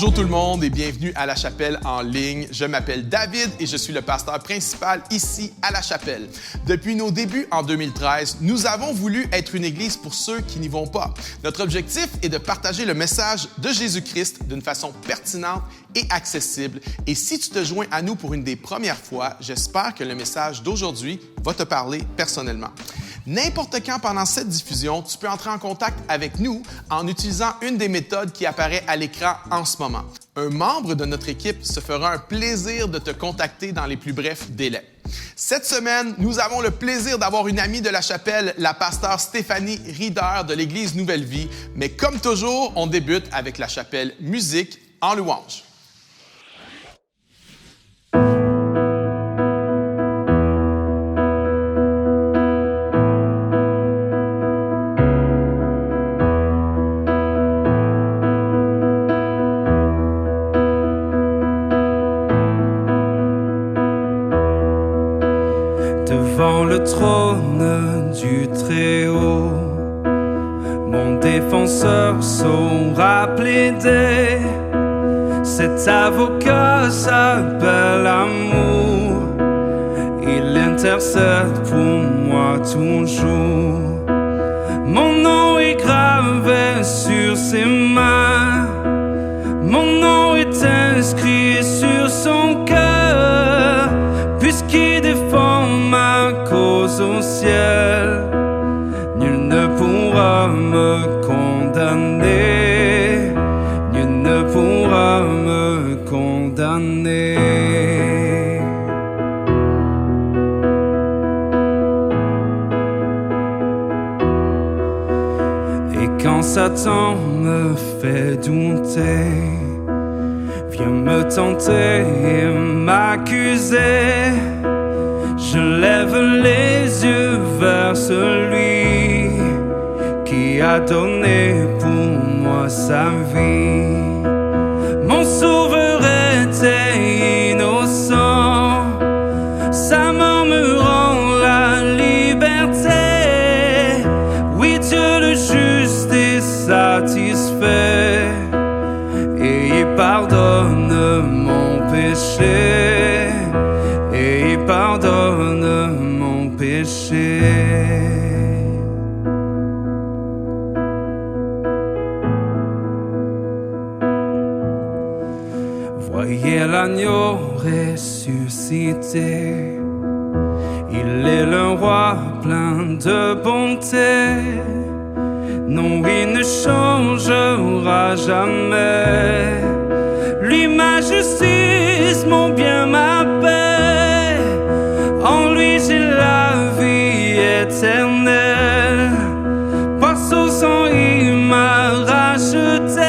Bonjour tout le monde et bienvenue à La Chapelle en ligne. Je m'appelle David et je suis le pasteur principal ici à La Chapelle. Depuis nos débuts en 2013, nous avons voulu être une église pour ceux qui n'y vont pas. Notre objectif est de partager le message de Jésus-Christ d'une façon pertinente et accessible. Et si tu te joins à nous pour une des premières fois, j'espère que le message d'aujourd'hui va te parler personnellement. N'importe quand pendant cette diffusion, tu peux entrer en contact avec nous en utilisant une des méthodes qui apparaît à l'écran en ce moment. Un membre de notre équipe se fera un plaisir de te contacter dans les plus brefs délais. Cette semaine, nous avons le plaisir d'avoir une amie de la chapelle, la pasteure Stéphanie Rieder de l'Église Nouvelle Vie. Mais comme toujours, on débute avec la chapelle musique en louange. Devant le trône du Très-Haut, mon défenseur saura plaider. Cet avocat s'appelle amour, il intercède pour moi toujours. Mon nom est gravé sur ses mains, mon nom est inscrit sur son cœur, puisqu'il défend ma cause au ciel. Nul ne pourra me condamner, nul ne pourra me condamner. Et quand Satan me fait douter, vient me tenter et m'accuser, je lève les yeux vers celui qui a donné pour moi sa vie. Mon sauveur était innocent, sa mort me rend la liberté. Oui, Dieu le juste est satisfait et il pardonne mon péché, et il pardonne mon péché. Voyez l'agneau ressuscité, il est le roi plein de bonté. Non, il ne changera jamais. Lui, ma justice, mon bien, ma paix. En lui, j'ai la vie éternelle. Par son sang, il m'a racheté.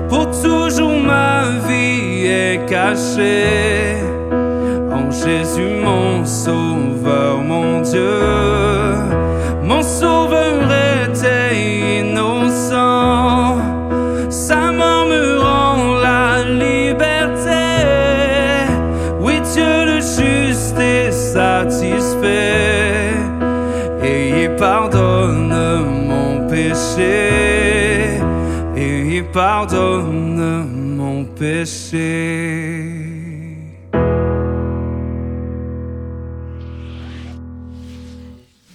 Pour toujours, ma vie est cachée en Jésus, mon sauveur, mon Dieu. Mon sauveur était innocent, sa mort me rend la liberté. Oui, Dieu le juste est satisfait et il pardonne mon péché, et il pardonne mon péché.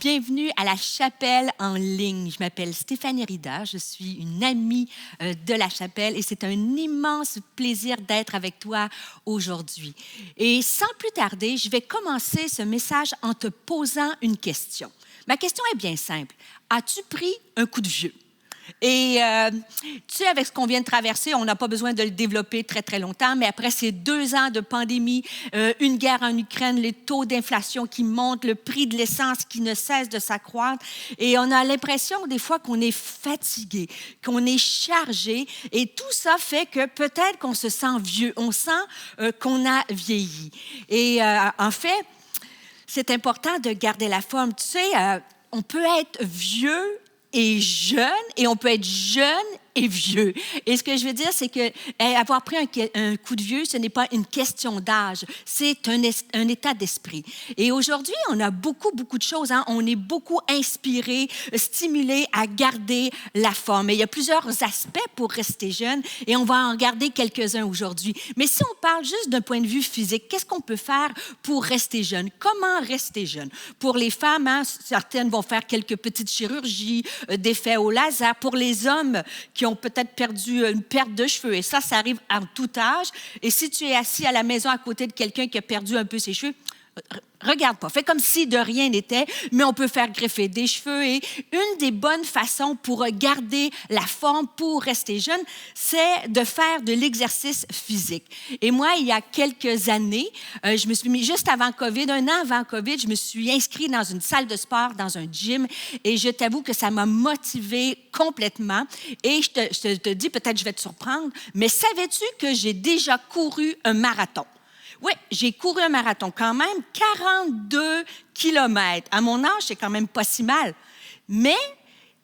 Bienvenue à la chapelle en ligne. Je m'appelle Stéphanie Rieder, je suis une amie de la chapelle et c'est un immense plaisir d'être avec toi aujourd'hui. Et sans plus tarder, je vais commencer ce message en te posant une question. Ma question est bien simple. As-tu pris un coup de vieux? Et tu sais, avec ce qu'on vient de traverser, on n'a pas besoin de le développer très, très longtemps, mais après ces 2 ans de pandémie, une guerre en Ukraine, les taux d'inflation qui montent, le prix de l'essence qui ne cesse de s'accroître, et on a l'impression des fois qu'on est fatigué, qu'on est chargé, et tout ça fait que peut-être qu'on se sent vieux, on sent qu'on a vieilli. Et en fait, c'est important de garder la forme. Tu sais, on peut être vieux et jeune, et on peut être jeune et vieux. Et ce que je veux dire, c'est que avoir pris un coup de vieux, ce n'est pas une question d'âge, c'est un état d'esprit. Et aujourd'hui, on a beaucoup de choses. Hein? On est beaucoup inspiré, stimulé à garder la forme. Et il y a plusieurs aspects pour rester jeune et on va en regarder quelques-uns aujourd'hui. Mais si on parle juste d'un point de vue physique, qu'est-ce qu'on peut faire pour rester jeune? Comment rester jeune? Pour les femmes, hein, certaines vont faire quelques petites chirurgies, des faits au laser. Pour les hommes qui ont peut-être perdu une perte de cheveux, et ça arrive à tout âge. Et si tu es assis à la maison à côté de quelqu'un qui a perdu un peu ses cheveux, regarde pas, fais comme si de rien n'était, mais on peut faire greffer des cheveux. Et une des bonnes façons pour garder la forme, pour rester jeune, c'est de faire de l'exercice physique. Et moi, il y a quelques années, je me suis mis, juste avant COVID, 1 an avant COVID, je me suis inscrite dans une salle de sport, dans un gym, et je t'avoue que ça m'a motivée complètement. Et je te dis, peut-être je vais te surprendre, mais savais-tu que j'ai déjà couru un marathon? Oui, j'ai couru un marathon, quand même 42 kilomètres. À mon âge, c'est quand même pas si mal. Mais,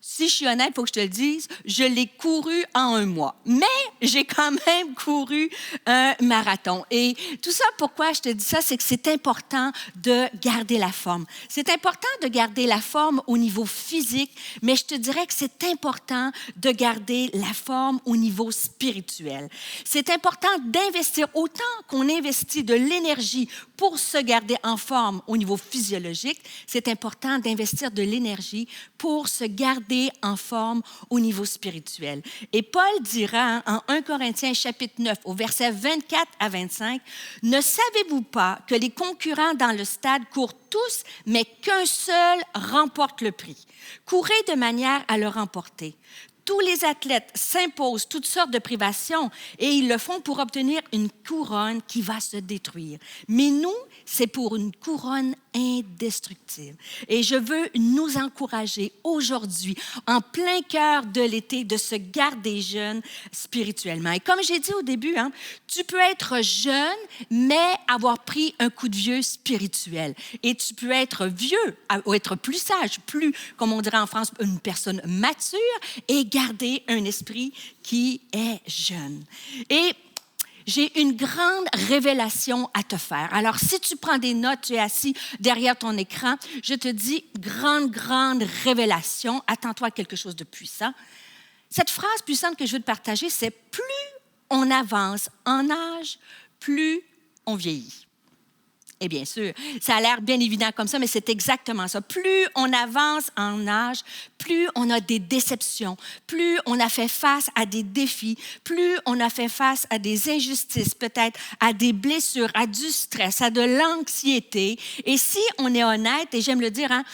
si je suis honnête, il faut que je te le dise, je l'ai couru en 1 mois. Mais j'ai quand même couru un marathon. Et tout ça, pourquoi je te dis ça, c'est que c'est important de garder la forme. C'est important de garder la forme au niveau physique, mais je te dirais que c'est important de garder la forme au niveau spirituel. C'est important d'investir autant qu'on investit de l'énergie pour se garder en forme au niveau physiologique, c'est important d'investir de l'énergie pour se garder en forme au niveau spirituel. Et Paul dira en 1 Corinthiens chapitre 9, au verset 24 à 25, « Ne savez-vous pas que les concurrents dans le stade courent tous, mais qu'un seul remporte le prix? Courez de manière à le remporter. » Tous les athlètes s'imposent toutes sortes de privations et ils le font pour obtenir une couronne qui va se détruire. Mais nous, c'est pour une couronne indestructible. Et je veux nous encourager aujourd'hui, en plein cœur de l'été, de se garder jeune spirituellement. Et comme j'ai dit au début, hein, tu peux être jeune, mais avoir pris un coup de vieux spirituel. Et tu peux être vieux, ou être plus sage, plus, comme on dirait en France, une personne mature et garder un esprit qui est jeune. Et j'ai une grande révélation à te faire. Alors, si tu prends des notes, tu es assis derrière ton écran, je te dis grande révélation. Attends-toi à quelque chose de puissant. Cette phrase puissante que je veux te partager, c'est « Plus on avance en âge, plus on vieillit ». Et bien sûr, ça a l'air bien évident comme ça, mais c'est exactement ça. Plus on avance en âge, plus on a des déceptions, plus on a fait face à des défis, plus on a fait face à des injustices, peut-être à des blessures, à du stress, à de l'anxiété. Et si on est honnête, et j'aime le dire, hein,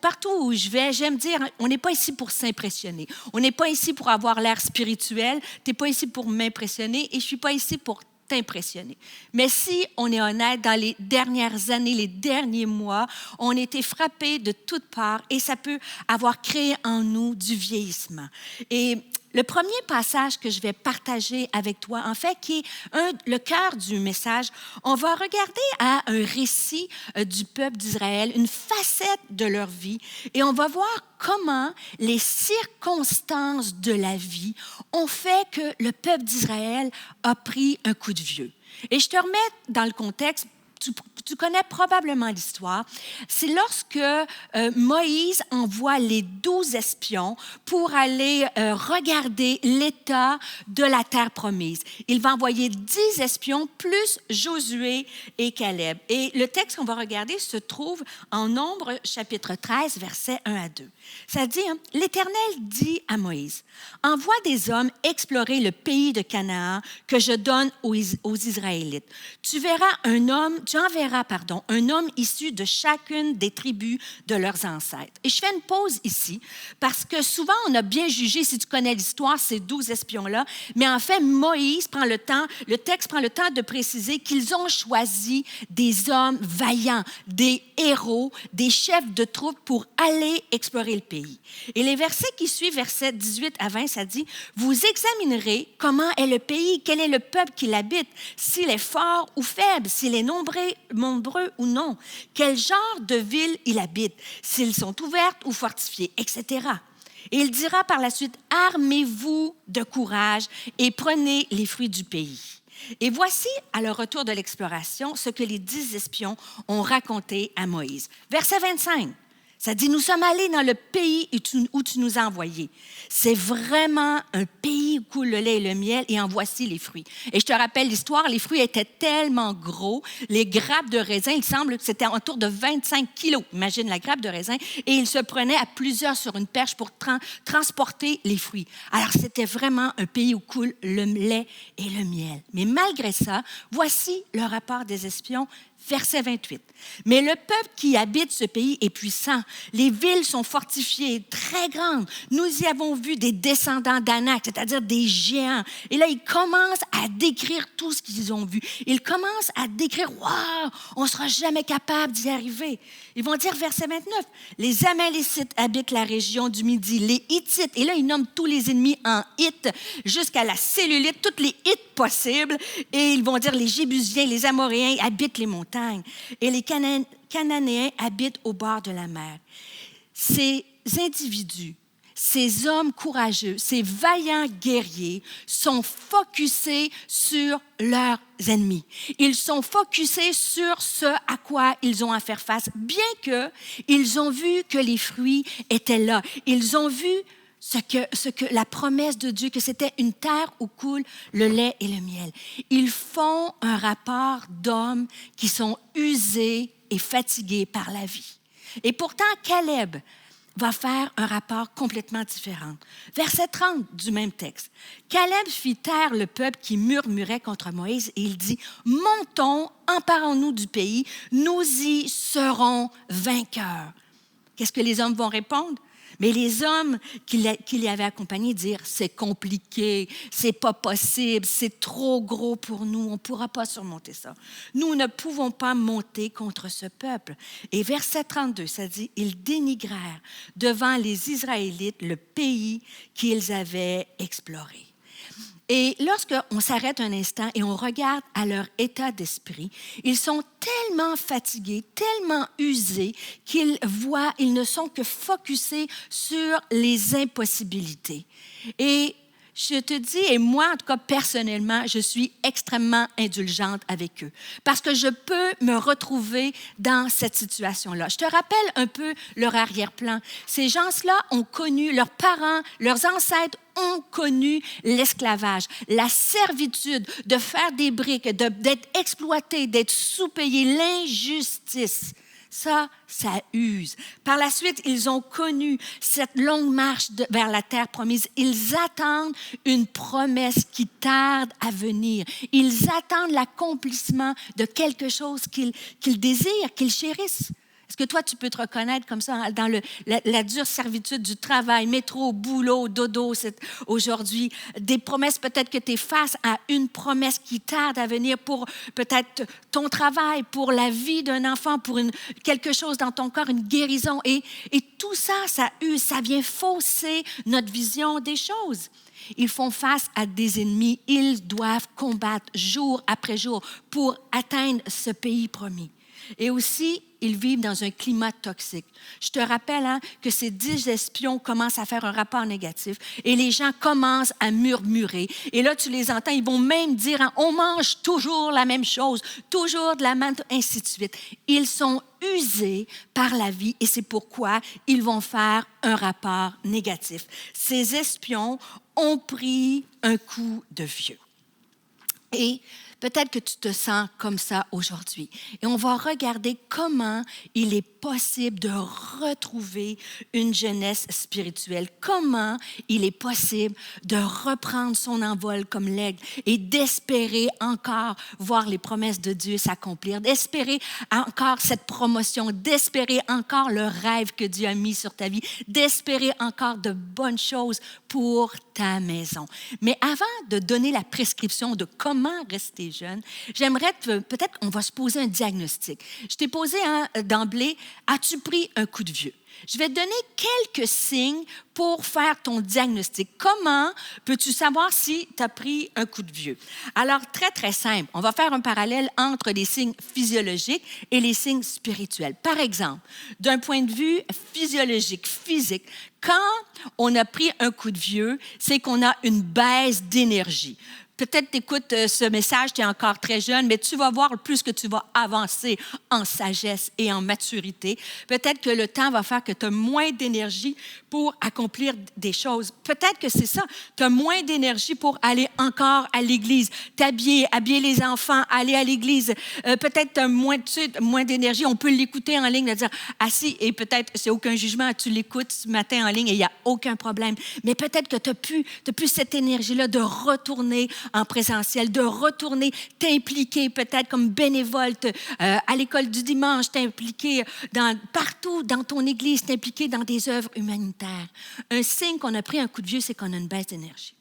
partout où je vais, j'aime dire, on n'est pas ici pour s'impressionner. On n'est pas ici pour avoir l'air spirituel. Tu n'es pas ici pour m'impressionner et je ne suis pas ici pour t'impressionner. Mais si on est honnête, dans les dernières années, les derniers mois, on a été frappés de toutes parts et ça peut avoir créé en nous du vieillissement. Et le premier passage que je vais partager avec toi, en fait, qui est le cœur du message, on va regarder à un récit du peuple d'Israël, une facette de leur vie, et on va voir comment les circonstances de la vie ont fait que le peuple d'Israël a pris un coup de vieux. Et je te remets dans le contexte. Tu connais probablement l'histoire. C'est lorsque Moïse envoie les 12 espions pour aller regarder l'état de la terre promise. Il va envoyer 10 espions plus Josué et Caleb. Et le texte qu'on va regarder se trouve en Nombres chapitre 13, versets 1 à 2. Ça dit, hein, « L'Éternel dit à Moïse, « Envoie des hommes explorer le pays de Canaan que je donne aux Israélites. Tu enverras un homme issu de chacune des tribus de leurs ancêtres. » Et je fais une pause ici parce que souvent on a bien jugé, si tu connais l'histoire, ces 12 espions-là, mais en fait, Moïse prend le texte prend le temps de préciser qu'ils ont choisi des hommes vaillants, des héros, des chefs de troupes pour aller explorer le pays. Et les versets qui suivent, versets 18 à 20, ça dit, « Vous examinerez comment est le pays, quel est le peuple qui l'habite, s'il est fort ou faible, s'il est nombreux ou non, quel genre de ville il habite, s'ils sont ouvertes ou fortifiées, etc. » Et il dira par la suite, « Armez-vous de courage et prenez les fruits du pays. » Et voici, à leur retour de l'exploration, ce que les 10 espions ont raconté à Moïse. Verset 25. Ça dit, nous sommes allés dans le pays où tu nous as envoyés. C'est vraiment un pays où coule le lait et le miel, et en voici les fruits. Et je te rappelle l'histoire, les fruits étaient tellement gros, les grappes de raisin, il semble que c'était autour de 25 kilos. Imagine la grappe de raisin, et ils se prenaient à plusieurs sur une perche pour transporter les fruits. Alors, c'était vraiment un pays où coule le lait et le miel. Mais malgré ça, voici le rapport des espions. Verset 28. « Mais le peuple qui habite ce pays est puissant. Les villes sont fortifiées, très grandes. Nous y avons vu des descendants d'Anak, c'est-à-dire des géants. » Et là, ils commencent à décrire tout ce qu'ils ont vu. Ils commencent à décrire, « Wow, on ne sera jamais capable d'y arriver. » Ils vont dire, verset 29, « Les Amalécites habitent la région du Midi, les Hittites. » Et là, ils nomment tous les ennemis en Hitt, jusqu'à la cellulite, toutes les Hittes possibles. Et ils vont dire, « Les Jébusiens, les Amoréens habitent les montagnes. » Et les Cananéens habitent au bord de la mer. Ces individus, ces hommes courageux, ces vaillants guerriers sont focusés sur leurs ennemis. Ils sont focusés sur ce à quoi ils ont à faire face, bien qu'ils ont vu que les fruits étaient là. Ils ont vu ce que la promesse de Dieu, que c'était une terre où coule le lait et le miel. Ils font un rapport d'hommes qui sont usés et fatigués par la vie. Et pourtant, Caleb va faire un rapport complètement différent. Verset 30 du même texte. Caleb fit taire le peuple qui murmurait contre Moïse et il dit, « Montons, emparons-nous du pays, nous y serons vainqueurs. » Qu'est-ce que les hommes vont répondre? Mais les hommes qui l'y avaient accompagné dirent, c'est compliqué, c'est pas possible, c'est trop gros pour nous, on ne pourra pas surmonter ça. Nous ne pouvons pas monter contre ce peuple. Et verset 32, ça dit, ils dénigrèrent devant les Israélites le pays qu'ils avaient exploré. Et lorsqu'on s'arrête un instant et on regarde à leur état d'esprit, ils sont tellement fatigués, tellement usés qu'ils ne sont que focusés sur les impossibilités. Et je te dis, et moi, en tout cas, personnellement, je suis extrêmement indulgente avec eux parce que je peux me retrouver dans cette situation-là. Je te rappelle un peu leur arrière-plan. Ces gens-là ont connu, leurs parents, leurs ancêtres ont connu l'esclavage, la servitude, de faire des briques, d'être exploités, d'être sous-payés, l'injustice. Ça use. Par la suite, ils ont connu cette longue marche vers la terre promise. Ils attendent une promesse qui tarde à venir. Ils attendent l'accomplissement de quelque chose qu'ils désirent, qu'ils chérissent. Est-ce que toi, tu peux te reconnaître comme ça dans la dure servitude du travail, métro, boulot, dodo aujourd'hui? Des promesses, peut-être que tu es face à une promesse qui tarde à venir pour peut-être ton travail, pour la vie d'un enfant, pour quelque chose dans ton corps, une guérison. Et tout ça, ça use, ça vient fausser notre vision des choses. Ils font face à des ennemis. Ils doivent combattre jour après jour pour atteindre ce pays promis. Et aussi, ils vivent dans un climat toxique. Je te rappelle que ces 10 espions commencent à faire un rapport négatif et les gens commencent à murmurer. Et là, tu les entends, ils vont même dire, on mange toujours la même chose, toujours de la même, ainsi de suite. Ils sont usés par la vie et c'est pourquoi ils vont faire un rapport négatif. Ces espions ont pris un coup de vieux. Et peut-être que tu te sens comme ça aujourd'hui. Et on va regarder comment il est possible de retrouver une jeunesse spirituelle. Comment il est possible de reprendre son envol comme l'aigle et d'espérer encore voir les promesses de Dieu s'accomplir, d'espérer encore cette promotion, d'espérer encore le rêve que Dieu a mis sur ta vie, d'espérer encore de bonnes choses pour ta maison. Mais avant de donner la prescription de comment rester les jeunes, j'aimerais peut-être qu'on va se poser un diagnostic. Je t'ai posé d'emblée, as-tu pris un coup de vieux? Je vais te donner quelques signes pour faire ton diagnostic. Comment peux-tu savoir si tu as pris un coup de vieux? Alors, très, très simple. On va faire un parallèle entre les signes physiologiques et les signes spirituels. Par exemple, d'un point de vue physiologique, physique, quand on a pris un coup de vieux, c'est qu'on a une baisse d'énergie. Peut-être tu écoutes ce message, tu es encore très jeune, mais tu vas voir plus que tu vas avancer en sagesse et en maturité. Peut-être que le temps va faire que tu as moins d'énergie pour accomplir des choses. Peut-être que c'est ça. Tu as moins d'énergie pour aller encore à l'église, t'habiller, habiller les enfants, aller à l'église. Peut-être tu as moins d'énergie. On peut l'écouter en ligne, de dire assis, et peut-être, c'est aucun jugement, tu l'écoutes ce matin en ligne et il n'y a aucun problème. Mais peut-être que tu n'as plus cette énergie-là de retourner en présentiel, de retourner t'impliquer peut-être comme bénévole à l'école du dimanche, t'impliquer partout dans ton église, t'impliquer dans des œuvres humanitaires. Un signe qu'on a pris un coup de vieux, c'est qu'on a une baisse d'énergie.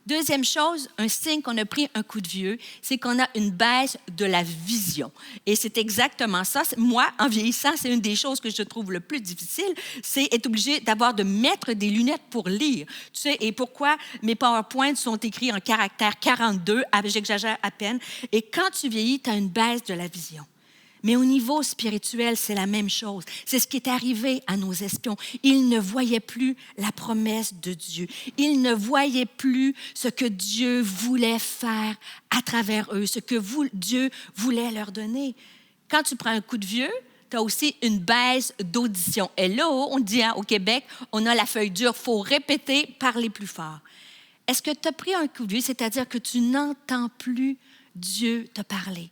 Deuxième chose, un signe qu'on a pris un coup de vieux, c'est qu'on a une baisse de la vision. Et c'est exactement ça. Moi, en vieillissant, c'est une des choses que je trouve le plus difficile, c'est être obligé de mettre des lunettes pour lire. Tu sais, et pourquoi mes PowerPoints sont écrits en caractère 42, j'exagère à peine. Et quand tu vieillis, tu as une baisse de la vision. Mais au niveau spirituel, c'est la même chose. C'est ce qui est arrivé à nos espions. Ils ne voyaient plus la promesse de Dieu. Ils ne voyaient plus ce que Dieu voulait faire à travers eux, ce que Dieu voulait leur donner. Quand tu prends un coup de vieux, tu as aussi une baisse d'audition. Et là, on dit au Québec, on a la feuille dure, il faut répéter, parler plus fort. Est-ce que tu as pris un coup de vieux, c'est-à-dire que tu n'entends plus Dieu te parler?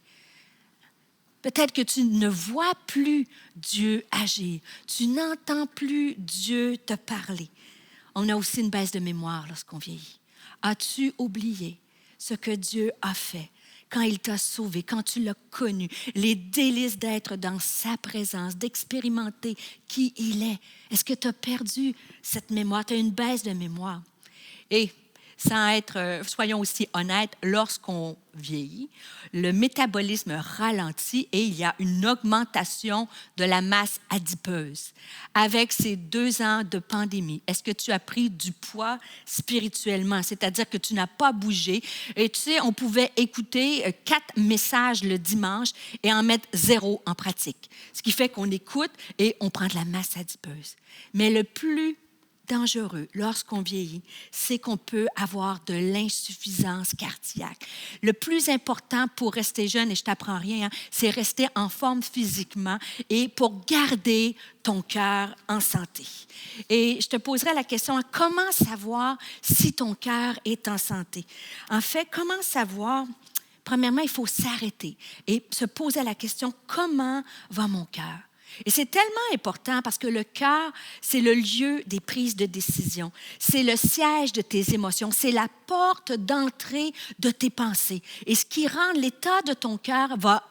Peut-être que tu ne vois plus Dieu agir. Tu n'entends plus Dieu te parler. On a aussi une baisse de mémoire lorsqu'on vieillit. As-tu oublié ce que Dieu a fait quand il t'a sauvé, quand tu l'as connu, les délices d'être dans sa présence, d'expérimenter qui il est? Est-ce que tu as perdu cette mémoire? Tu as une baisse de mémoire. Et soyons aussi honnêtes, lorsqu'on vieillit, le métabolisme ralentit et il y a une augmentation de la masse adipeuse. Avec ces 2 ans de pandémie, est-ce que tu as pris du poids spirituellement? C'est-à-dire que tu n'as pas bougé. Et tu sais, on pouvait écouter 4 messages le dimanche et en mettre 0 en pratique. Ce qui fait qu'on écoute et on prend de la masse adipeuse. Mais le plus dangereux lorsqu'on vieillit, c'est qu'on peut avoir de l'insuffisance cardiaque. Le plus important pour rester jeune, et je t'apprends rien, c'est rester en forme physiquement et pour garder ton cœur en santé. Et je te poserai la question, comment savoir si ton cœur est en santé? En fait, comment savoir? Premièrement, il faut s'arrêter et se poser la question, comment va mon cœur? Et c'est tellement important parce que le cœur, c'est le lieu des prises de décision. C'est le siège de tes émotions. C'est la porte d'entrée de tes pensées. Et ce qui rend l'état de ton cœur va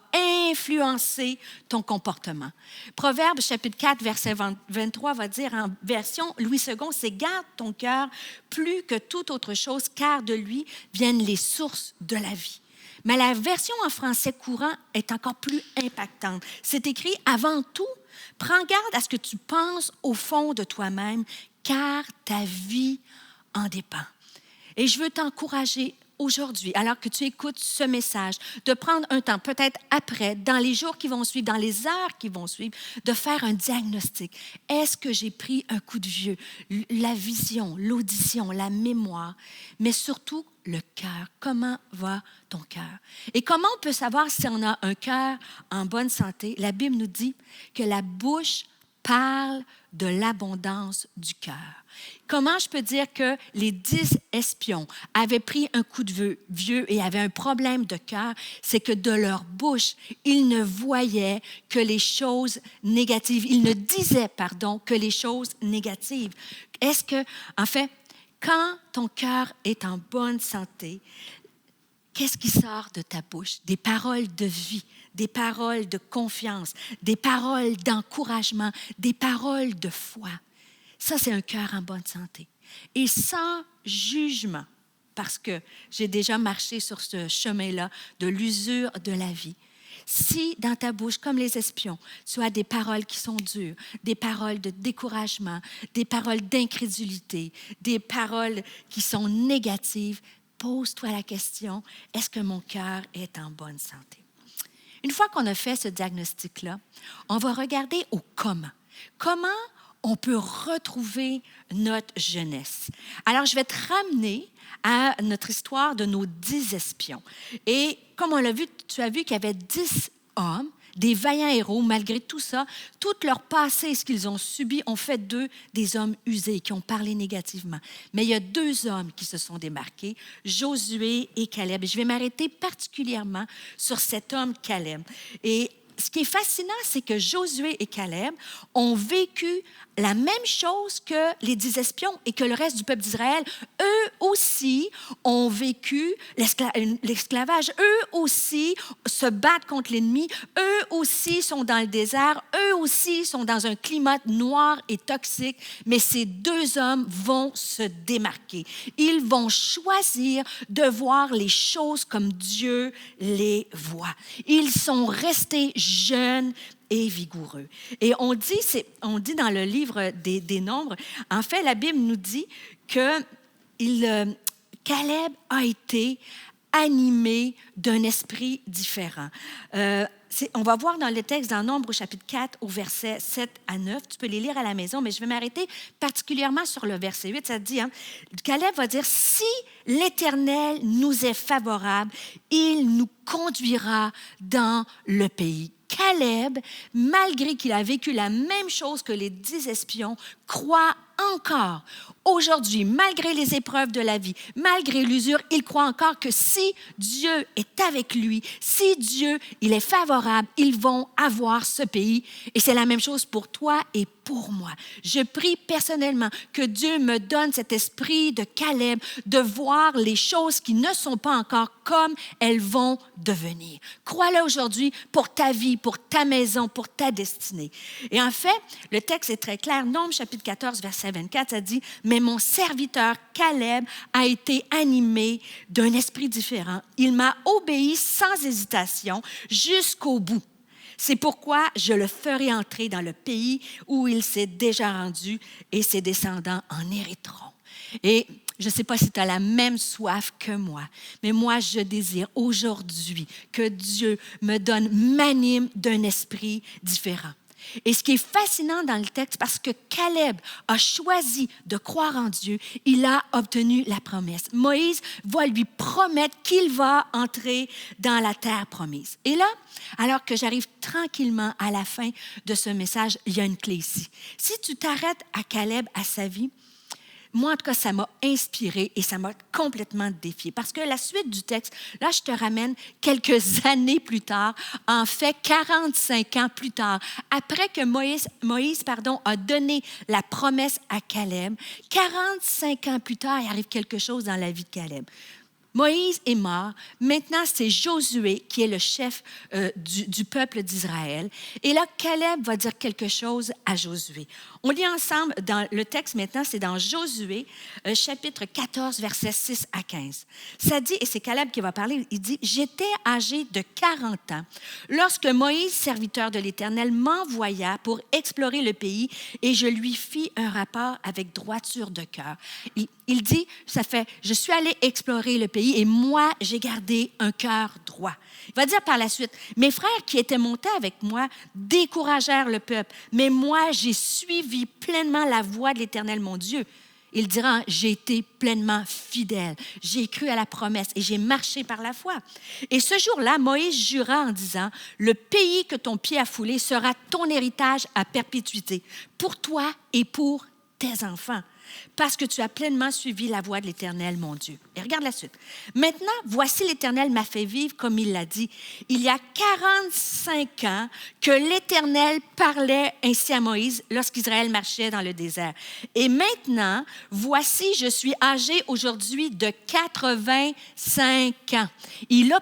influencer ton comportement. Proverbe chapitre 4, verset 23 va dire en version Louis II, c'est « Garde ton cœur plus que toute autre chose, car de lui viennent les sources de la vie. » Mais la version en français courant est encore plus impactante. C'est écrit « Avant tout, prends garde à ce que tu penses au fond de toi-même, car ta vie en dépend. » Et je veux t'encourager aujourd'hui, alors que tu écoutes ce message, de prendre un temps, peut-être après, dans les jours qui vont suivre, dans les heures qui vont suivre, de faire un diagnostic. Est-ce que j'ai pris un coup de vieux? La vision, l'audition, la mémoire, mais surtout le cœur. Comment va ton cœur? Et comment on peut savoir si on a un cœur en bonne santé? La Bible nous dit que la bouche parle de l'abondance du cœur. Comment je peux dire que les 10 espions avaient pris un coup de vieux et avaient un problème de cœur? C'est que de leur bouche, ils ne voyaient que les choses négatives. Ils ne disaient, que les choses négatives. Est-ce que, en fait, quand ton cœur est en bonne santé, qu'est-ce qui sort de ta bouche? Des paroles de vie, des paroles de confiance, des paroles d'encouragement, des paroles de foi. Ça, c'est un cœur en bonne santé. Et sans jugement parce que j'ai déjà marché sur ce chemin-là de l'usure de la vie. Si dans ta bouche, comme les espions, tu as des paroles qui sont dures, des paroles de découragement, des paroles d'incrédulité, des paroles qui sont négatives, pose-toi la question, est-ce que mon cœur est en bonne santé? Une fois qu'on a fait ce diagnostic-là, on va regarder au comment. Comment on peut retrouver notre jeunesse? Alors, je vais te ramener à notre histoire de nos 10 espions. Et comme on l'a vu, tu as vu qu'il y avait 10 hommes, des vaillants héros, malgré tout ça, tout leur passé, ce qu'ils ont subi, ont fait d'eux des hommes usés, qui ont parlé négativement. Mais il y a 2 hommes qui se sont démarqués, Josué et Caleb. Et je vais m'arrêter particulièrement sur cet homme Caleb. Et ce qui est fascinant, c'est que Josué et Caleb ont vécu la même chose que les 10 espions et que le reste du peuple d'Israël. Eux aussi ont vécu l'esclavage. Eux aussi se battent contre l'ennemi. Eux aussi sont dans le désert. Eux aussi sont dans un climat noir et toxique. Mais ces 2 hommes vont se démarquer. Ils vont choisir de voir les choses comme Dieu les voit. Ils sont restés jeunes et vigoureux. Et on dit dans le livre des Nombres, en fait, la Bible nous dit que Caleb a été animé d'un esprit différent. On va voir dans le texte, dans Nombres, au chapitre 4, au verset 7 à 9. Tu peux les lire à la maison, mais je vais m'arrêter particulièrement sur le verset 8. Ça dit, Caleb va dire, « Si l'Éternel nous est favorable, il nous conduira dans le pays. » Caleb, malgré qu'il a vécu la même chose que les 10 espions, croit encore. Aujourd'hui, malgré les épreuves de la vie, malgré l'usure, il croit encore que si Dieu est avec lui, si Dieu il est favorable, ils vont avoir ce pays. Et c'est la même chose pour toi et pour moi. Je prie personnellement que Dieu me donne cet esprit de Caleb, de voir les choses qui ne sont pas encore comme elles vont devenir. Crois-le aujourd'hui pour ta vie, pour ta maison, pour ta destinée. Et en fait, le texte est très clair. Nombre chapitre 14, verset 24, ça dit « Mais mon serviteur Caleb a été animé d'un esprit différent. Il m'a obéi sans hésitation jusqu'au bout. C'est pourquoi je le ferai entrer dans le pays où il s'est déjà rendu et ses descendants en hériteront. » Et je ne sais pas si tu as la même soif que moi, mais moi, je désire aujourd'hui que Dieu m'anime d'un esprit différent. Et ce qui est fascinant dans le texte, parce que Caleb a choisi de croire en Dieu, il a obtenu la promesse. Moïse va lui promettre qu'il va entrer dans la terre promise. Et là, alors que j'arrive tranquillement à la fin de ce message, il y a une clé ici. Si tu t'arrêtes à Caleb, à sa vie, moi, en tout cas, ça m'a inspiré et ça m'a complètement défié. Parce que la suite du texte, là, je te ramène quelques années plus tard, en fait 45 ans plus tard, après que Moïse a donné la promesse à Caleb, 45 ans plus tard, il arrive quelque chose dans la vie de Caleb. Moïse est mort. Maintenant, c'est Josué qui est le chef du peuple d'Israël. Et là, Caleb va dire quelque chose à Josué. On lit ensemble dans le texte maintenant, c'est dans Josué, chapitre 14, versets 6 à 15. Ça dit, et c'est Caleb qui va parler, il dit « J'étais âgé de 40 ans lorsque Moïse, serviteur de l'Éternel, m'envoya pour explorer le pays et je lui fis un rapport avec droiture de cœur. » Il dit, je suis allé explorer le pays et moi, j'ai gardé un cœur droit. Il va dire par la suite, mes frères qui étaient montés avec moi découragèrent le peuple, mais moi, j'ai suivi pleinement la voie de l'Éternel, mon Dieu. Il dira, j'ai été pleinement fidèle, j'ai cru à la promesse et j'ai marché par la foi. Et ce jour-là, Moïse jura en disant, le pays que ton pied a foulé sera ton héritage à perpétuité, pour toi et pour tes enfants, parce que tu as pleinement suivi la voie de l'Éternel, mon Dieu. Et regarde la suite. Maintenant, voici l'Éternel m'a fait vivre comme il l'a dit. Il y a 45 ans que l'Éternel parlait ainsi à Moïse lorsqu'Israël marchait dans le désert. Et maintenant, voici, je suis âgé aujourd'hui de 85 ans. Il a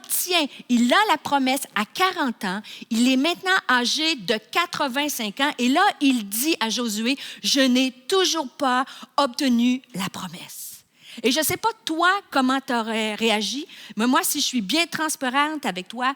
la promesse à 40 ans. Il est maintenant âgé de 85 ans. Et là, il dit à Josué, je n'ai toujours pas obtenu la promesse. Et je ne sais pas, toi, comment tu aurais réagi, mais moi, si je suis bien transparente avec toi,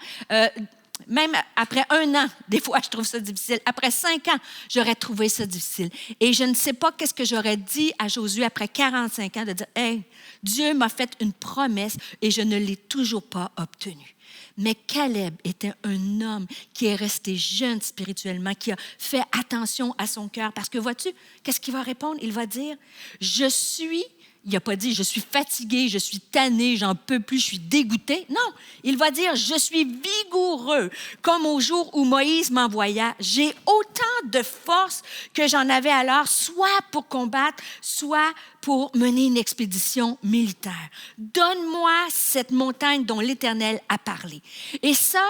même après 1 an, des fois, je trouve ça difficile. Après 5 ans, j'aurais trouvé ça difficile. Et je ne sais pas qu'est-ce que j'aurais dit à Josué après 45 ans, de dire « Hey, Dieu m'a fait une promesse et je ne l'ai toujours pas obtenue. » Mais Caleb était un homme qui est resté jeune spirituellement, qui a fait attention à son cœur. Parce que vois-tu, qu'est-ce qu'il va répondre? Il va dire « Je suis... » Il n'a pas dit « je suis fatigué, je suis tanné, j'en peux plus, je suis dégoûté ». Non, il va dire « je suis vigoureux, comme au jour où Moïse m'envoya. J'ai autant de force que j'en avais alors, soit pour combattre, soit pour mener une expédition militaire. Donne-moi cette montagne dont l'Éternel a parlé. » Et ça,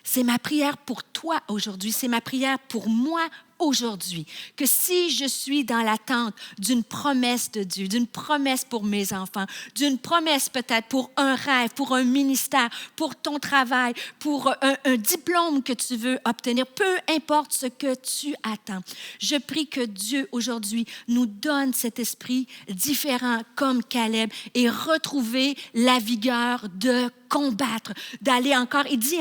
c'est ma prière pour toi aujourd'hui, c'est ma prière pour moi aujourd'hui, que si je suis dans l'attente d'une promesse de Dieu, d'une promesse pour mes enfants, d'une promesse peut-être pour un rêve, pour un ministère, pour ton travail, pour un diplôme que tu veux obtenir, peu importe ce que tu attends, je prie que Dieu aujourd'hui nous donne cet esprit différent comme Caleb et retrouver la vigueur de combattre, d'aller encore. Il dit,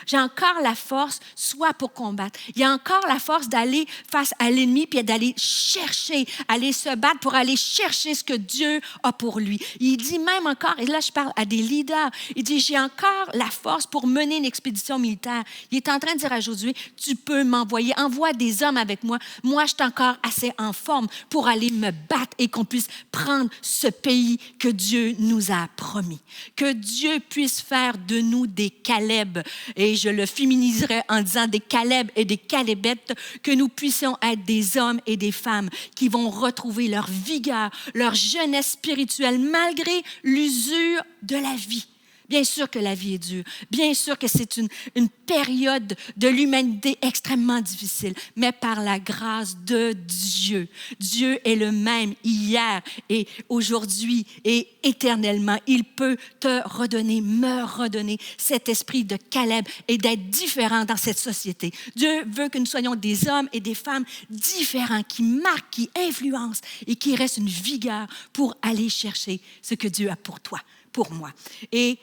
j'ai encore la force, soit pour combattre. Il y a encore la force d'aller face à l'ennemi, puis d'aller chercher, aller se battre pour aller chercher ce que Dieu a pour lui. Il dit même encore, et là je parle à des leaders, il dit, j'ai encore la force pour mener une expédition militaire. Il est en train de dire à Josué, tu peux m'envoyer, envoie des hommes avec moi. Moi, je suis encore assez en forme pour aller me battre et qu'on puisse prendre ce pays que Dieu nous a promis. Que Dieu puisse faire de nous des Caleb, et je le féminiserai en disant des Caleb et des Calébettes, que nous puissions être des hommes et des femmes qui vont retrouver leur vigueur, leur jeunesse spirituelle malgré l'usure de la vie. Bien sûr que la vie est dure. Bien sûr que c'est une période de l'humanité extrêmement difficile. Mais par la grâce de Dieu, Dieu est le même hier et aujourd'hui et éternellement. Il peut te redonner, me redonner cet esprit de Caleb et d'être différent dans cette société. Dieu veut que nous soyons des hommes et des femmes différents, qui marquent, qui influencent et qui restent une vigueur pour aller chercher ce que Dieu a pour toi, pour moi. Et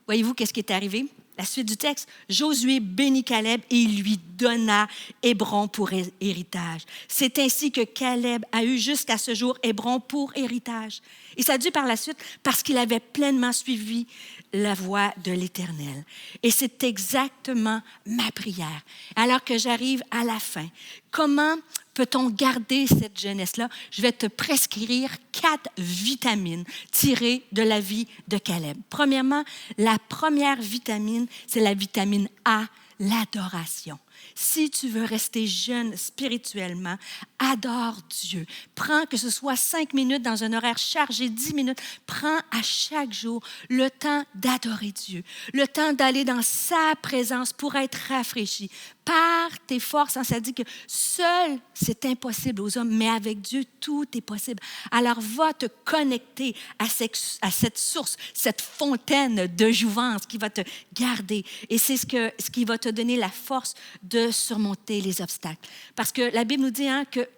voyez-vous qu'est-ce qui est arrivé? La suite du texte, Josué bénit Caleb et il lui donna Hébron pour héritage. C'est ainsi que Caleb a eu jusqu'à ce jour Hébron pour héritage. Et ça a dû par la suite parce qu'il avait pleinement suivi la voie de l'Éternel. Et c'est exactement ma prière. Alors que j'arrive à la fin, comment peut-on garder cette jeunesse-là? Je vais te prescrire 4 vitamines tirées de la vie de Caleb. Premièrement, la première vitamine, c'est la vitamine A, l'adoration. Si tu veux rester jeune spirituellement, adore Dieu. Prends, que ce soit 5 minutes dans un horaire chargé, 10 minutes, prends à chaque jour le temps d'adorer Dieu, le temps d'aller dans sa présence pour être rafraîchi. Par tes forces, ça dit que seul, c'est impossible aux hommes, mais avec Dieu, tout est possible. Alors, va te connecter à cette source, cette fontaine de jouvence qui va te garder. Et c'est ce qui va te donner la force de surmonter les obstacles. Parce que la Bible nous dit que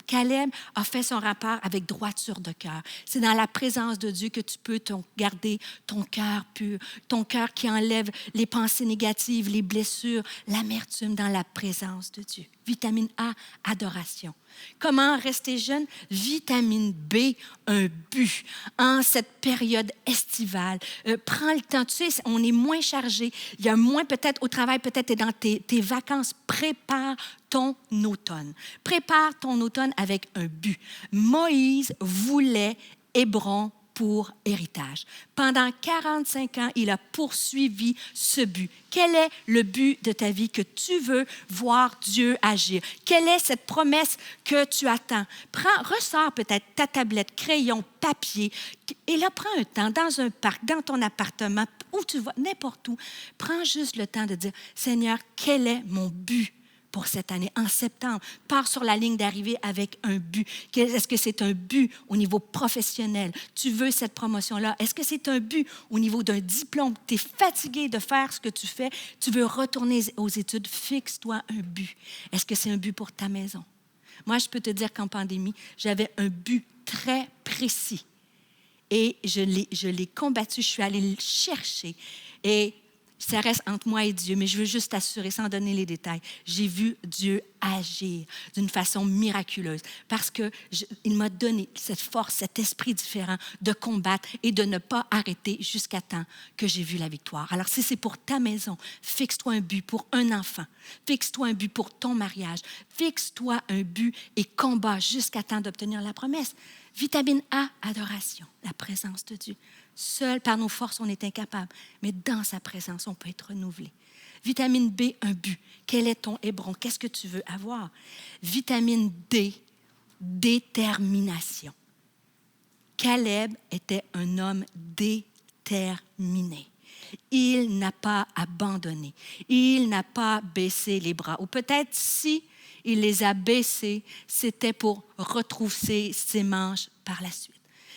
Caleb a fait son rapport avec droiture de cœur. C'est dans la présence de Dieu que tu peux garder ton cœur pur, ton cœur qui enlève les pensées négatives, les blessures, l'amertume dans la présence de Dieu. Vitamine A, adoration. Comment rester jeune? Vitamine B, un but. En cette période estivale, prends le temps. Tu sais, on est moins chargé. Il y a moins peut-être au travail, peut-être tu es dans tes vacances. Prépare ton automne. Prépare ton automne avec un but. Moïse voulait Hébron pour héritage. Pendant 45 ans, il a poursuivi ce but. Quel est le but de ta vie que tu veux voir Dieu agir? Quelle est cette promesse que tu attends? Ressors peut-être ta tablette, crayon, papier, et là, prends un temps dans un parc, dans ton appartement, où tu vas, n'importe où. Prends juste le temps de dire, Seigneur, quel est mon but pour cette année, en septembre? Pars sur la ligne d'arrivée avec un but. Est-ce que c'est un but au niveau professionnel? Tu veux cette promotion-là? Est-ce que c'est un but au niveau d'un diplôme? Tu es fatigué de faire ce que tu fais. Tu veux retourner aux études. Fixe-toi un but. Est-ce que c'est un but pour ta maison? Moi, je peux te dire qu'en pandémie, j'avais un but très précis. et je l'ai combattu, je suis allée le chercher. Et ça reste entre moi et Dieu, mais je veux juste t'assurer, sans donner les détails, j'ai vu Dieu agir d'une façon miraculeuse parce qu'il m'a donné cette force, cet esprit différent de combattre et de ne pas arrêter jusqu'à temps que j'ai vu la victoire. Alors, si c'est pour ta maison, fixe-toi un but pour un enfant, fixe-toi un but pour ton mariage, fixe-toi un but et combat jusqu'à temps d'obtenir la promesse. Vitamine A, adoration, la présence de Dieu. Seul par nos forces, on est incapable, mais dans sa présence, on peut être renouvelé. Vitamine B, un but. Quel est ton Hébron? Qu'est-ce que tu veux avoir? Vitamine D, détermination. Caleb était un homme déterminé. Il n'a pas abandonné. Il n'a pas baissé les bras. Ou peut-être si il les a baissés, c'était pour retrousser ses manches par la suite.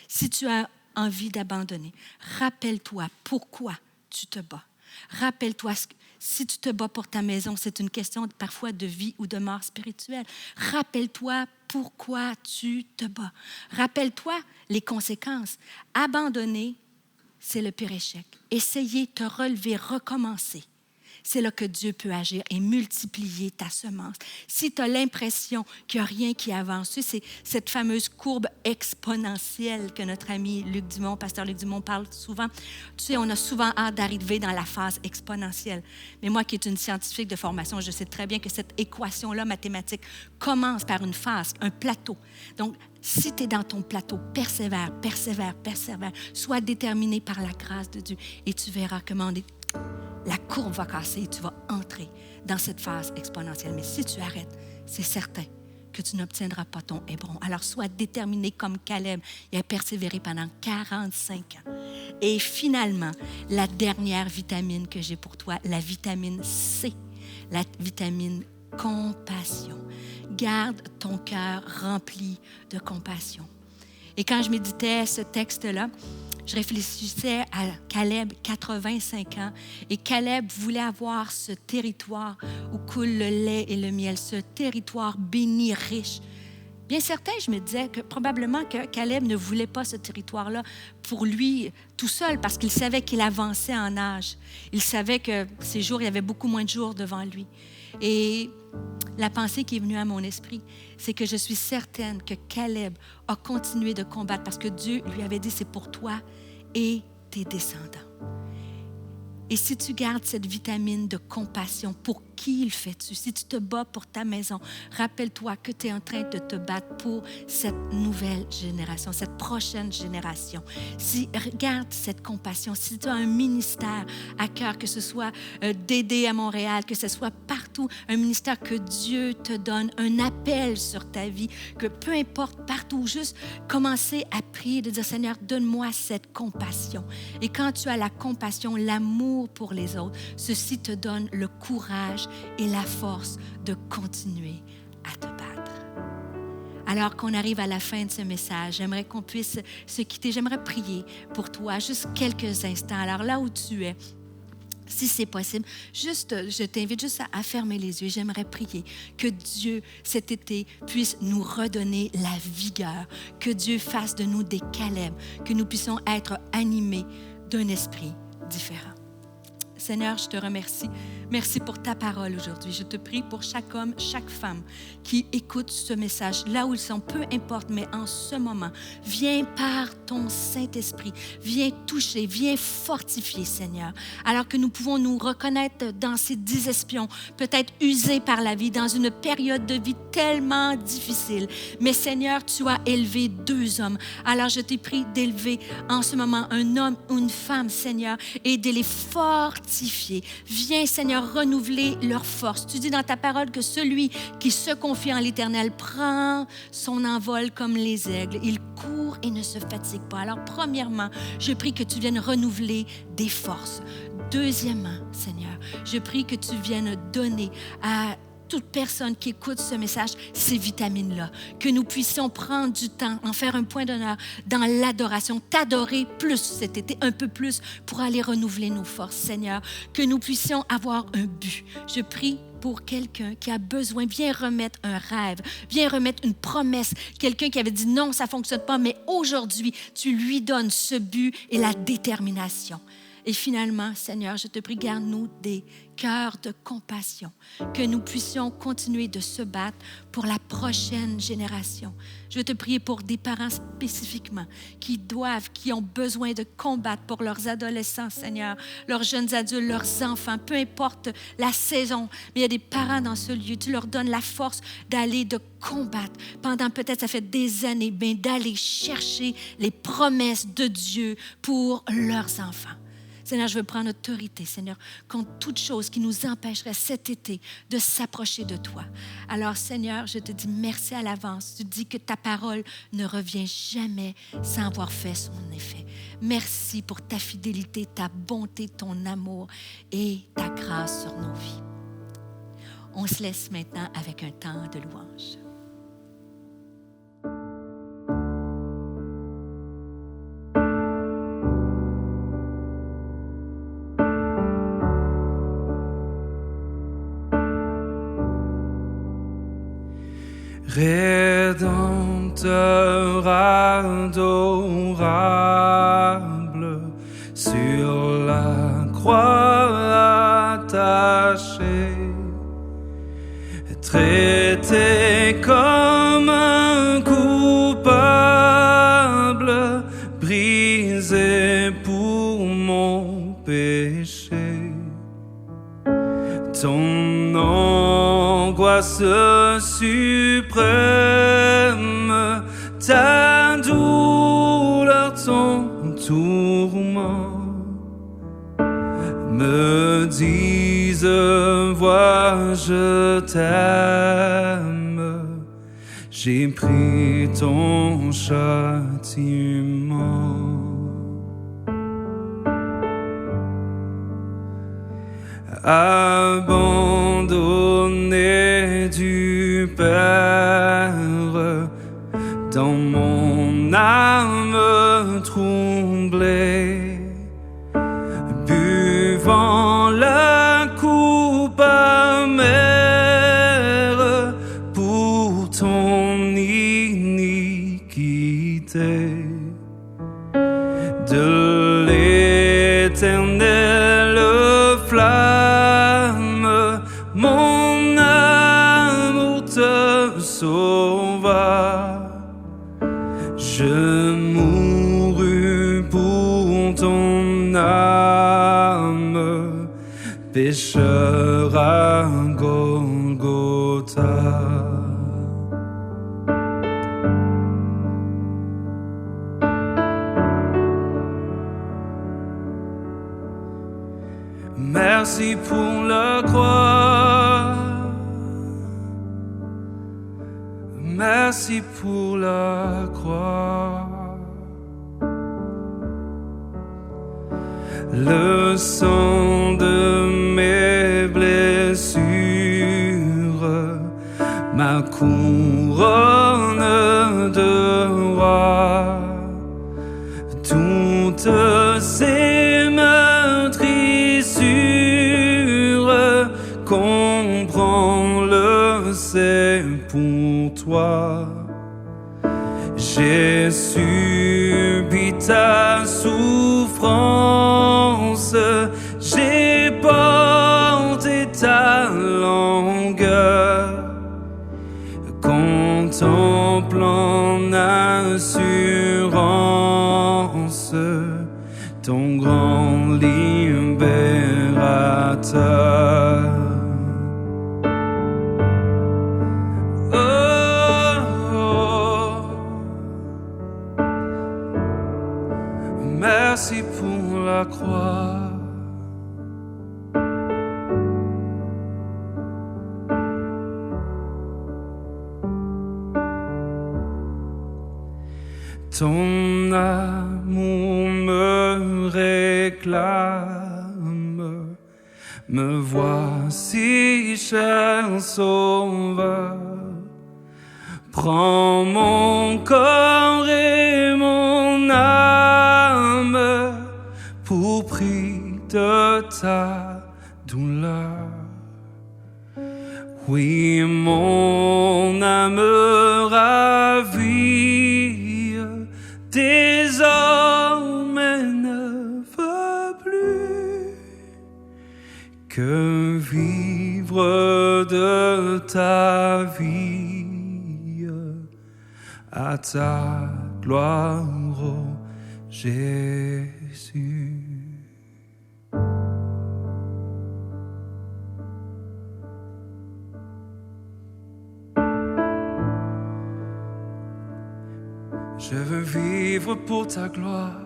Si tu as envie d'abandonner, rappelle-toi pourquoi tu te bats. Rappelle-toi, si tu te bats pour ta maison, c'est une question parfois de vie ou de mort spirituelle. Rappelle-toi pourquoi tu te bats. Rappelle-toi les conséquences. Abandonner, c'est le pire échec. Essayer de te relever, recommencer. C'est là que Dieu peut agir et multiplier ta semence. Si tu as l'impression qu'il n'y a rien qui avance, c'est cette fameuse courbe exponentielle que notre ami Luc Dumont, pasteur Luc Dumont, parle souvent. Tu sais, on a souvent hâte d'arriver dans la phase exponentielle. Mais moi qui est une scientifique de formation, je sais très bien que cette équation-là mathématique commence par une phase, un plateau. Donc, si tu es dans ton plateau, persévère, persévère, persévère. Sois déterminé par la grâce de Dieu et tu verras comment la courbe va casser et tu vas entrer dans cette phase exponentielle. Mais si tu arrêtes, c'est certain que tu n'obtiendras pas ton Hébron. Alors, sois déterminé comme Caleb. Il a persévéré pendant 45 ans. Et finalement, la dernière vitamine que j'ai pour toi, la vitamine C, la vitamine compassion. Garde ton cœur rempli de compassion. Et quand je méditais ce texte-là, je réfléchissais à Caleb, 85 ans, et Caleb voulait avoir ce territoire où coule le lait et le miel, ce territoire béni, riche. Bien certain, je me disais que probablement que Caleb ne voulait pas ce territoire-là pour lui tout seul, parce qu'il savait qu'il avançait en âge. Il savait que ces jours, il y avait beaucoup moins de jours devant lui. Et la pensée qui est venue à mon esprit, c'est que je suis certaine que Caleb a continué de combattre parce que Dieu lui avait dit, c'est pour toi et tes descendants. Et si tu gardes cette vitamine de compassion, pour qui le fais-tu? Si tu te bats pour ta maison, rappelle-toi que tu es en train de te battre pour cette nouvelle génération, cette prochaine génération. Si regarde cette compassion, si tu as un ministère à cœur, que ce soit d'aider à Montréal, que ce soit partout, un ministère que Dieu te donne, un appel sur ta vie, que peu importe, partout, juste commencer à prier, de dire, Seigneur, donne-moi cette compassion. Et quand tu as la compassion, l'amour pour les autres, ceci te donne le courage et la force de continuer à te battre. Alors qu'on arrive à la fin de ce message, j'aimerais qu'on puisse se quitter. J'aimerais prier pour toi juste quelques instants. Alors là où tu es, si c'est possible, je t'invite juste à fermer les yeux. J'aimerais prier que Dieu, cet été, puisse nous redonner la vigueur, que Dieu fasse de nous des Caleb, que nous puissions être animés d'un esprit différent. Seigneur, je te remercie. Merci pour ta parole aujourd'hui. Je te prie pour chaque homme, chaque femme qui écoute ce message, là où ils sont, peu importe, mais en ce moment, viens par ton Saint-Esprit, viens toucher, viens fortifier, Seigneur. Alors que nous pouvons nous reconnaître dans ces 10 espions, peut-être usés par la vie, dans une période de vie tellement difficile. Mais Seigneur, tu as élevé 2 hommes. Alors je t'ai prie d'élever en ce moment un homme ou une femme, Seigneur, et de les fortifier. Viens, Seigneur, renouveler leur force. Tu dis dans ta parole que celui qui se confie en l'Éternel prend son envol comme les aigles. Il court et ne se fatigue pas. Alors, premièrement, je prie que tu viennes renouveler des forces. Deuxièmement, Seigneur, je prie que tu viennes donner à toute personne qui écoute ce message ces vitamines-là. Que nous puissions prendre du temps, en faire un point d'honneur dans l'adoration, t'adorer plus cet été, un peu plus, pour aller renouveler nos forces, Seigneur. Que nous puissions avoir un but. Je prie pour quelqu'un qui a besoin, viens remettre un rêve, viens remettre une promesse. Quelqu'un qui avait dit non, ça ne fonctionne pas, mais aujourd'hui, tu lui donnes ce but et la détermination. Et finalement, Seigneur, je te prie, garde-nous des cœurs de compassion, que nous puissions continuer de se battre pour la prochaine génération. Je veux te prier pour des parents spécifiquement qui ont besoin de combattre pour leurs adolescents, Seigneur, leurs jeunes adultes, leurs enfants, peu importe la saison. Mais il y a des parents dans ce lieu, tu leur donnes la force d'aller, de combattre pendant peut-être, ça fait des années, mais d'aller chercher les promesses de Dieu pour leurs enfants. Seigneur, je veux prendre autorité, Seigneur, contre toute chose qui nous empêcherait cet été de s'approcher de toi. Alors, Seigneur, je te dis merci à l'avance. Tu dis que ta parole ne revient jamais sans avoir fait son effet. Merci pour ta fidélité, ta bonté, ton amour et ta grâce sur nos vies. On se laisse maintenant avec un temps de louange. Rédempteur adorable, sur la croix attaché, traité comme un coupable, brisé pour mon péché. Ton angoisse suprême, ta douleur, ton tourment, me disent, vois, je t'aime, j'ai pris ton châtiment. Abandonné du Père, dans mon âme troublée, buvant la coupe amère pour ton iniquité, de l'Éternel flamme, mon amour te sauva. Je mourus pour ton âme, pécheur à Golgotha. Merci pour la croix, merci pour la croix. Le sang de mes blessures, ma couronne de roi, toutes ces meurtrissures, comprends-le, c'est pour toi. J'ai subi ta souffrance, j'ai porté ta longueur, contemple en assurance ton grand libérateur. Merci pour la croix. Ton amour me réclame, Me voici, cher sauveur. Prends mon corps et mon âme pour prix de ta douleur. Oui, mon âme ravie désormais ne veut plus que vivre de ta vie à ta gloire, ô Jésus. Je veux vivre pour ta gloire.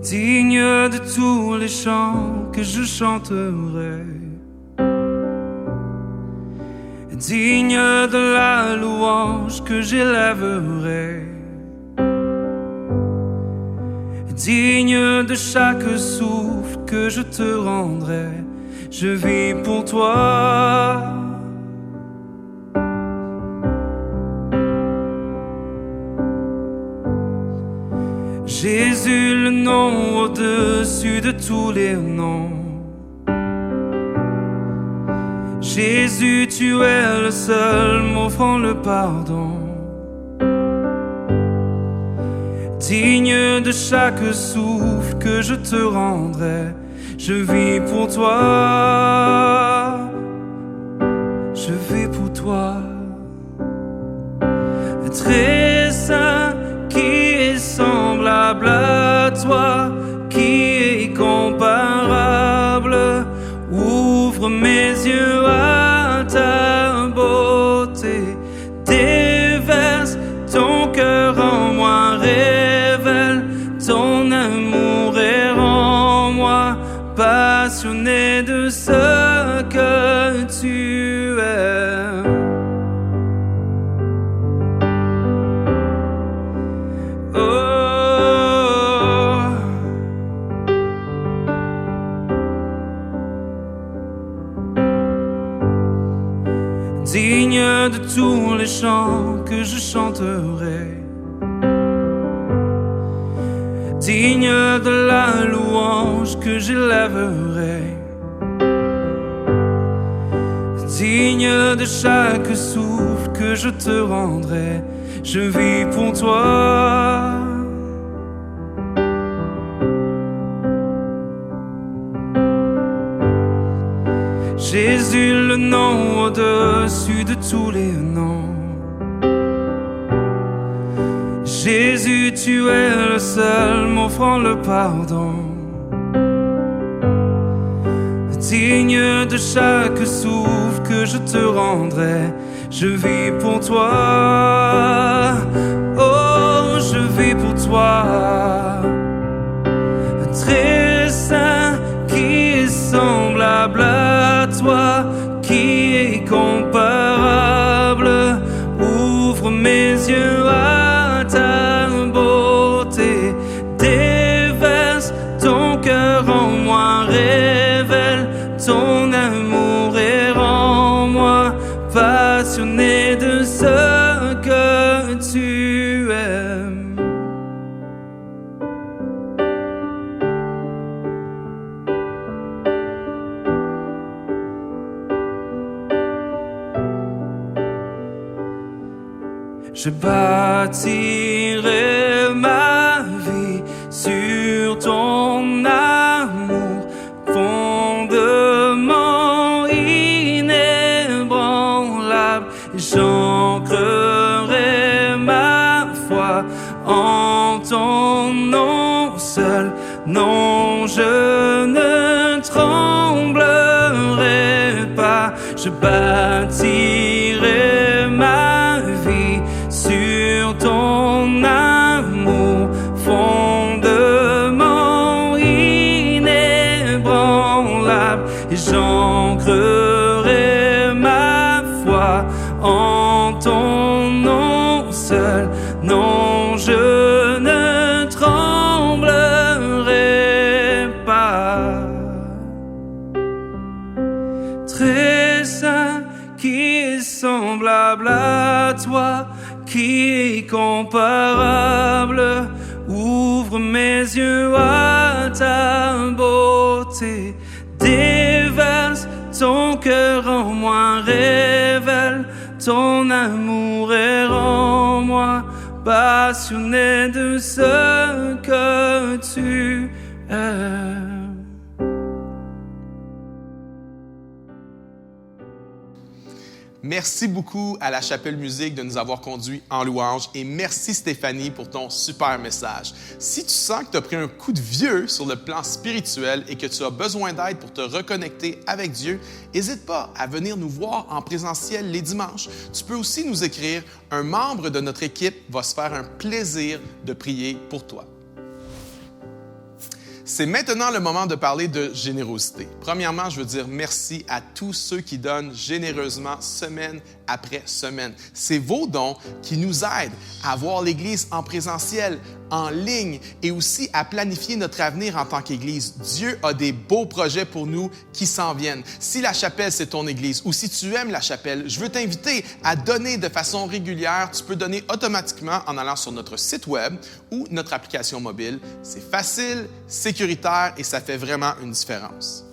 Digne de tous les chants que je chanterai, digne de la louange que j'élèverai, digne de chaque souffle que je te rendrai. Je vis pour toi. Jésus, le nom au-dessus de tous les noms. Jésus, tu es le seul m'offrant le pardon. Digne de chaque souffle que je te rendrai. Je vis pour toi. Je vis pour toi. Très saint, qui est semblable à toi, qui est comparable. Ouvre mes yeux à ta beauté, déverse ton cœur en moi, révèle ton amour et rends-moi passionné de ce que tu es. Digne de tous les chants que je chanterai, digne de la louange que j'élèverai, digne de chaque souffle que je te rendrai. Je vis pour toi. Jésus, le nom au-dessus de tous les noms. Jésus, tu es le seul m'offrant le pardon. Digne de chaque souffle que je te rendrai. Je vis pour toi. Oh, je vis pour toi. Très saint, qui est semblable à toi, qui est comparable. Ouvre mes yeux à ta beauté, déverse ton cœur en moi, révèle ton amour et rends-moi passionné de ce que tu aimes. Je bâtirai ma vie sur ton amour, fondement inébranlable. J'ancrerai ma foi en ton nom seul. Non, je ne tremblerai Je bâtirai ma vie sur ton amour, fondement inébranlable, et j'ancrerai ma foi en ton nom seul. Non, je ne tremblerai pas. Très saint, qui est semblable à toi, qui est comparable. Ouvre mes yeux à ta beauté, déverse ton cœur en moi, révèle ton amour et rends-moi passionné de ce que tu es. Merci beaucoup à la Chapelle Musique de nous avoir conduits en louange et merci Stéphanie pour ton super message. Si tu sens que tu as pris un coup de vieux sur le plan spirituel et que tu as besoin d'aide pour te reconnecter avec Dieu, n'hésite pas à venir nous voir en présentiel les dimanches. Tu peux aussi nous écrire. Un membre de notre équipe va se faire un plaisir de prier pour toi. C'est maintenant le moment de parler de générosité. Premièrement, je veux dire merci à tous ceux qui donnent généreusement semaine après semaine. C'est vos dons qui nous aident à voir l'Église en présentiel, en ligne et aussi à planifier notre avenir en tant qu'Église. Dieu a des beaux projets pour nous qui s'en viennent. Si la chapelle, c'est ton Église ou si tu aimes la chapelle, je veux t'inviter à donner de façon régulière. Tu peux donner automatiquement en allant sur notre site web ou notre application mobile. C'est facile, sécuritaire et ça fait vraiment une différence.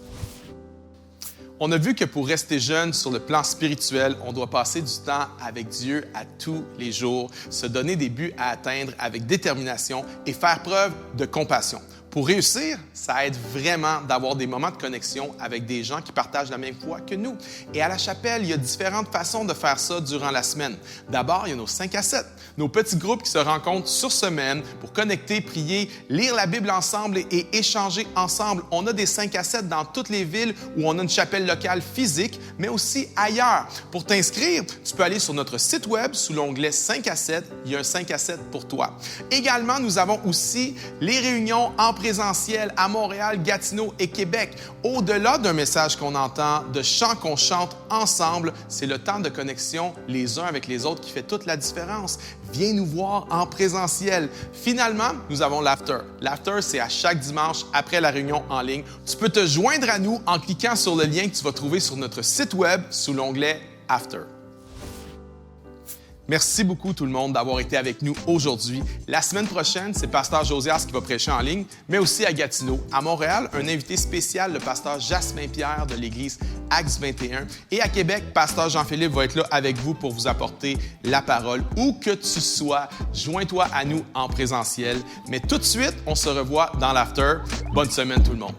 On a vu que pour rester jeune sur le plan spirituel, on doit passer du temps avec Dieu à tous les jours, se donner des buts à atteindre avec détermination et faire preuve de compassion. Pour réussir, ça aide vraiment d'avoir des moments de connexion avec des gens qui partagent la même foi que nous. Et à la chapelle, il y a différentes façons de faire ça durant la semaine. D'abord, il y a nos 5 à 7, nos petits groupes qui se rencontrent sur semaine pour connecter, prier, lire la Bible ensemble et échanger ensemble. On a des 5 à 7 dans toutes les villes où on a une chapelle locale physique, mais aussi ailleurs. Pour t'inscrire, tu peux aller sur notre site web sous l'onglet 5 à 7. Il y a un 5 à 7 pour toi. Également, nous avons aussi les réunions en présentiel à Montréal, Gatineau et Québec. Au-delà d'un message qu'on entend, de chants qu'on chante ensemble, c'est le temps de connexion les uns avec les autres qui fait toute la différence. Viens nous voir en présentiel. Finalement, nous avons l'after. L'after, c'est à chaque dimanche après la réunion en ligne. Tu peux te joindre à nous en cliquant sur le lien que tu vas trouver sur notre site web sous l'onglet After. Merci beaucoup tout le monde d'avoir été avec nous aujourd'hui. La semaine prochaine, c'est Pasteur Josias qui va prêcher en ligne, mais aussi à Gatineau. À Montréal, un invité spécial, le Pasteur Jasmin Pierre de l'Église Acts 21. Et à Québec, Pasteur Jean-Philippe va être là avec vous pour vous apporter la parole. Où que tu sois, joins-toi à nous en présentiel. Mais tout de suite, on se revoit dans l'after. Bonne semaine tout le monde.